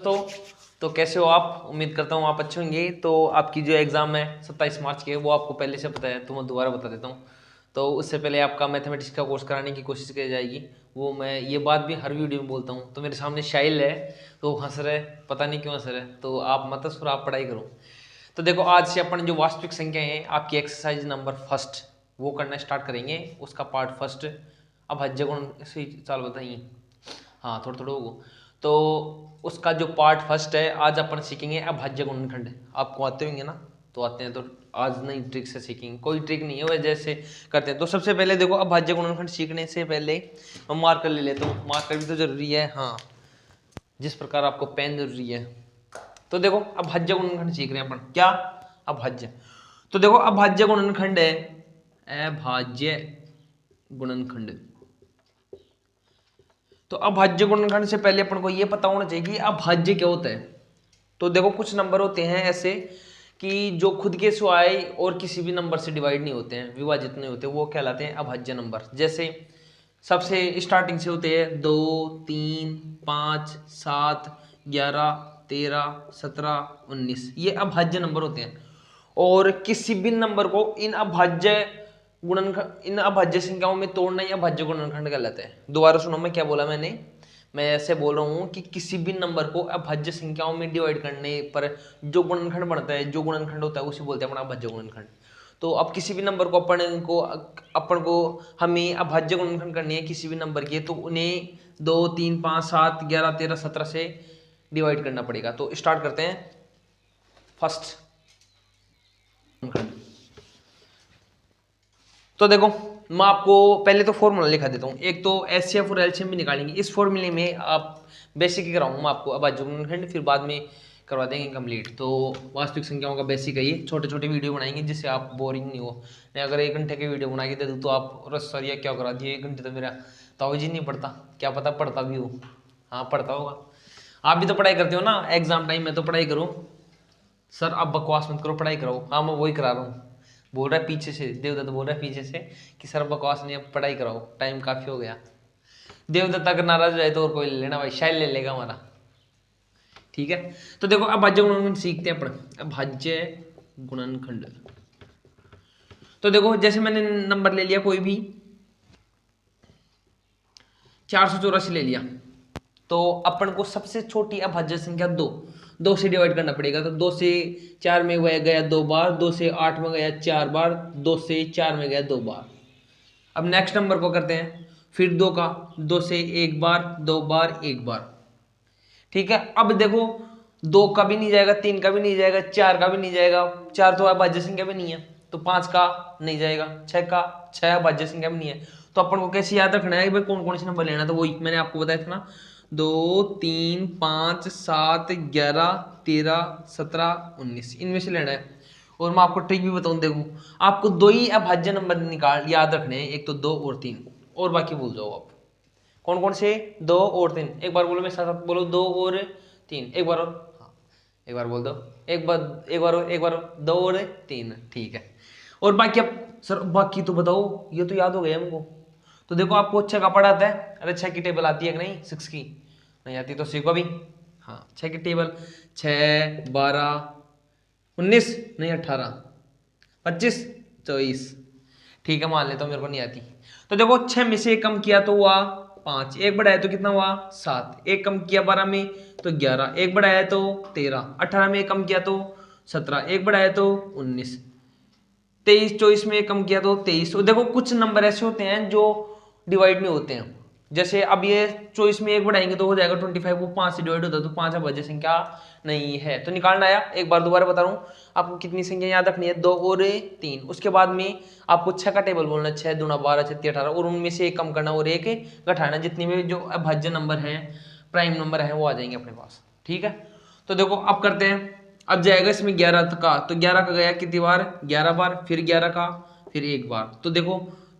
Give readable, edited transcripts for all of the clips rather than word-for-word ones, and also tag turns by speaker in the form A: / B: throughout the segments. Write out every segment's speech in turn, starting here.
A: दोस्तों, तो कैसे हो आप? उम्मीद करता हूँ आप अच्छे होंगे। तो आपकी जो एग्ज़ाम है 27 मार्च के, वो आपको पहले से पता है, तो मैं दोबारा बता देता हूँ। तो उससे पहले आपका मैथमेटिक्स का कोर्स कराने की कोशिश की जाएगी। वो मैं ये बात भी हर वीडियो में बोलता हूँ। तो मेरे सामने शाइल है, तो हंस रहे, पता नहीं क्यों हंस रहे। तो आप मत हंसो, आप पढ़ाई करो। तो देखो, आज से अपन जो वास्तविक संख्या है आपकी एक्सरसाइज नंबर फर्स्ट वो करना स्टार्ट करेंगे। उसका पार्ट फर्स्ट। अब हज्जे गुण से चाल बताइए। हाँ, थोड़ा थोड़ा होगा। तो उसका जो पार्ट फर्स्ट है आज अपन सीखेंगे अभाज्य गुणनखंड। आपको आते होंगे ना? तो आते हैं तो आज नई ट्रिक से सीखेंगे। कोई ट्रिक नहीं है, वह जैसे करते हैं। तो सबसे पहले देखो, अभाज्य गुणनखंड सीखने से पहले मैं मार्कर ले लेता हूँ। मार्कर भी तो जरूरी है, हाँ, जिस प्रकार आपको पेन जरूरी है। तो देखो, अभाज्य गुणनखंड सीख रहे हैं अपन। क्या? अभाज्य। तो देखो, अभाज्य गुणनखंड है अभाज्य गुणनखंड। तो अभाज्य गुणनखंड से पहले अपन को ये पता होना चाहिए कि अभाज्य क्या होता है। तो देखो, कुछ नंबर होते हैं ऐसे कि जो खुद के सिवाय और किसी भी नंबर से डिवाइड नहीं होते हैं, विभाजित नहीं होते, वो कहलाते हैं अभाज्य नंबर। जैसे सबसे स्टार्टिंग से होते हैं 2, 3, 5, 7, 11, 13, 17, 19। ये अभाज्य नंबर होते हैं। और किसी भी नंबर को इन अभाज्य संख्याओं में तोड़ना या अभाज्य गुणनखंड कहलाता है। दोबारा सुनो, मैं क्या बोला मैंने? मैं ऐसे बोल रहा हूँ कि किसी भी नंबर को अभाज्य संख्याओं में डिवाइड करने पर जो गुणनखंड बनता है, जो गुणनखंड होता है, उसे बोलते हैं अपना अभाज्य गुणनखंड। तो अब किसी भी नंबर को अपन को हमें अभाज्य गुणनखंड करनी है किसी भी नंबर की, तो उन्हें 2, 3, 5, 7, 11, 13, 17 से डिवाइड करना पड़ेगा। तो स्टार्ट करते हैं फर्स्ट। तो देखो, मैं आपको पहले तो फॉर्मूला लिखा देता हूँ। एक तो एचसीएफ और एलसीएम भी निकालेंगे। इस फॉर्मूले में आप बेसिक ही कराऊंगा मैं आपको अभाज्य गुणनखंड, फिर बाद में करवा देंगे कंप्लीट। तो वास्तविक संख्याओं का बेसिक है ये। छोटे छोटे वीडियो बनाएंगे जिससे आप बोरिंग नहीं हो। नहीं, अगर 1 घंटे की वीडियो बना के दे दूँ तो आप रस सर ये क्या करा दिए, 1 घंटे तो मेरा ताऊ जी नहीं पढ़ता। क्या पता पढ़ता भी हो, हाँ पढ़ता होगा। आप भी तो पढ़ाई करते हो ना एग्जाम टाइम में, तो पढ़ाई करो। सर आप बकवास मत करो, पढ़ाई करो। हाँ, मैं वही करा रहा हूँ। बोल रहा है पीछे से, देवदत्त बोल रहा है पीछे से कि सर बकवास नहीं, अब पढ़ाई कराओ, टाइम काफी हो गया। देवदत्त अगर नाराज हो जाए तो और कोई ले लेना भाई, शायद ले लेगा हमारा। ठीक है, तो देखो अभाज्य गुणनखंड सीखते हैं अपन। अभाज्य गुणनखंड। तो देखो, जैसे मैंने नंबर ले लिया कोई भी, 484 ले लिया, तो अपन को सबसे छोटी अभाज्य संख्या 2 से डिवाइड करना पड़ेगा। तो 2 से 4 में गया 2 बार, 2 से 8 में गया 4 बार, 2 से 4 में गया 2 बार। अब नेक्स्ट नंबर को करते हैं, फिर 2 का, 2 से 1 बार, 2 बार, 1 बार। ठीक है, अब देखो 2 का भी नहीं जाएगा, 3 का भी नहीं जाएगा, 4 का भी नहीं जाएगा। 4 तो अभाज्य संख्या भी नहीं है। तो 5 का नहीं जाएगा, 6 अभाज्य संख्या भी नहीं है। तो अपन को कैसे याद रखना है भाई कौन कौन से नंबर लेना? तो वही मैंने आपको बताया था ना, 2, 3, 5, 7, 11, 13, 17, 19, इनमें से लेना है। और मैं आपको ट्रिक भी बताऊं। देखो, आपको 2 ही अभाज्य नंबर निकाल याद रखने हैं, एक तो 2 और 3, और बाकी भूल जाओ आप। कौन कौन से? 2 और 3। एक बार बोलो, मेरे साथ साथ बोलो, 2 और 3। एक बार और, हाँ, एक बार बोल दो। एक बार 2 और 3। ठीक है, और बाकी अब सर बाकी तो बताओ, ये तो याद हो गया हमको। तो देखो, आपको 6 का पढ़ा आता है? अरे 6 की टेबल आती है कि नहीं? 6 की नहीं आती तो सीखो अभी। हाँ, 6 की टेबल, 6, 12, 19 नहीं, 18, 25, 24। ठीक है, मान लेता हूँ मेरे को नहीं आती। तो देखो, 6 में से 1 कम किया तो हुआ 5, 1 बढ़ाया तो कितना हुआ 7, 1 कम किया 12 में तो 11, 1 बढ़ाया तो 13, 18 में 1 कम किया तो 17, 1 बढ़ाया तो 19, 23, 24 में 1 कम किया तो 23। तो देखो, कुछ नंबर ऐसे होते हैं जो डिवाइड नहीं होते हैं। जैसे अब ये 24 में 1 बढ़ाएंगे तो हो जाएगा 25, वो 5 से डिवाइड होता है, तो 5 अभाज्य संख्या नहीं है। तो निकालना आया। एक बार दोबारा बता रहा हूँ आपको, कितनी संख्या याद रखनी है? 2 और 3। उसके बाद में आपको 6 का टेबल बोलना, 6 दूना 12, 36, 18, और उनमें से 1 कम करना और 1 घटाना। जितनी में जो अभाज्य नंबर है, प्राइम नंबर है, वो आ जाएंगे अपने पास। ठीक है, तो देखो अब करते हैं। अब जाएगा इसमें 11 का, तो 11 का गया कितनी बार? 11 बार, फिर 11 का, फिर 1 बार। तो देखो,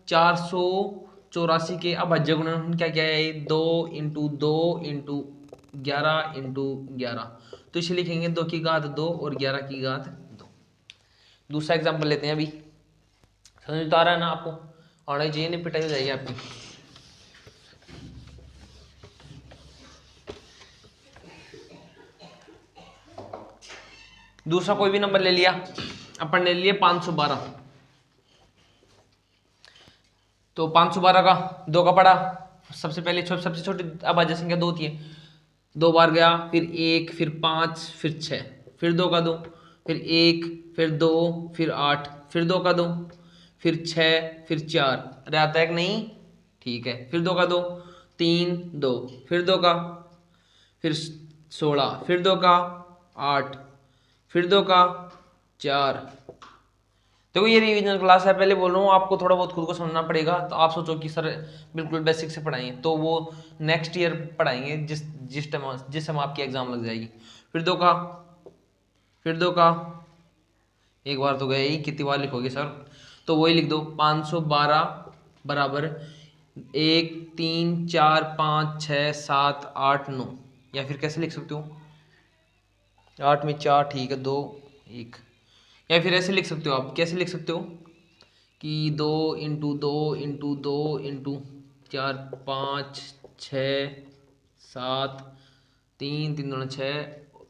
A: 484 के अभाज्य गुणनखंड क्या क्या है? 2 इंटू 2 इंटू 11 इंटू 11। तो इसे लिखेंगे 2 की घात 2 और 11 की घात 2। दूसरा एग्जाम्पल लेते हैं अभी। समझ तो आ रहा है ना आपको? आना चाहिए, नहीं पिटाई हो जाएगी आपकी। दूसरा कोई भी नंबर ले लिया, अपन ले लिया 512। तो 512 का 2 का पड़ा, सबसे पहले सबसे छोटी अभाज्य संख्या 2 होती है, 2 बार गया, फिर 1, फिर 5, फिर 6, फिर 2 का 2, फिर 1, फिर 2, फिर 8, फिर 2 का 2, फिर 6, फिर 4, रहता है कि नहीं, ठीक है, फिर 2 का 2, 3, 2, फिर 2 का, फिर 16, फिर 2 का 8, फिर 2 का 4। देखो ये रिवीजन क्लास है, पहले बोल रहा हूँ, आपको थोड़ा बहुत खुद को समझना पड़ेगा। तो आप सोचो कि सर बिल्कुल बेसिक से पढ़ाएंगे, तो वो नेक्स्ट ईयर पढ़ाएंगे जिस टाइम आपकी एग्जाम लग जाएगी। फिर 2 का, फिर 2 का, एक बार तो गया ही, कितनी बार लिखोगे सर, तो वही लिख दो 512 बराबर 1, 3, 4, 5, 6, 7, 8, 9, या फिर कैसे लिख सकते हो, 8 में 4, ठीक है, 2, 1, या फिर ऐसे लिख सकते हो। आप कैसे लिख सकते हो कि 2 इंटू 2 इंटू 2 इंटू 4, 5, 6, 7, 3, 3 2 6,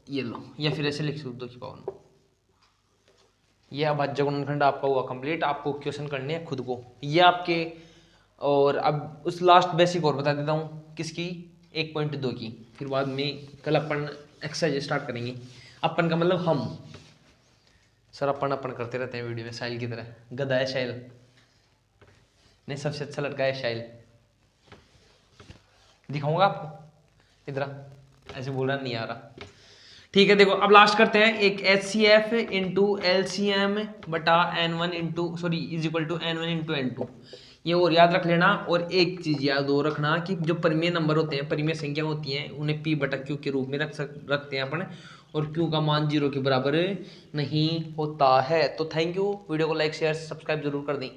A: ये लो, या फिर ऐसे लिख सकते हो कि पावर 9। ये अभाज्य गुणनखंड आपका हुआ कंप्लीट। आपको क्वेश्चन करने हैं खुद को, ये आपके। और अब उस लास्ट बेसिक और बता देता हूँ, किसकी, 1.2 की। फिर बाद में कल अपन एक्सरसाइज स्टार्ट करेंगे। अपन का मतलब हम, सर अपन करते रहते हैं वीडियो में साहिल की तरह, गधा है साहिल, नहीं सबसे अच्छा लड़का है साहिल, दिखाऊंगा आपको, इधर ऐसे बोलना नहीं आ रहा, ठीक है। देखो अब लास्ट करते हैं, एक HCF इंटू LCM बटा N1 into sorry is equal to N1 into N2, ये और याद रख लेना। और एक चीज याद और रखना कि जो परिमेय नंबर होते हैं, परिमेय संख्या होती हैं, उन्हें P बटा Q के रूप में रखते हैं अपन, और Q का मान 0 के बराबर नहीं होता है। तो थैंक यू, वीडियो को लाइक शेयर सब्सक्राइब जरूर कर दें।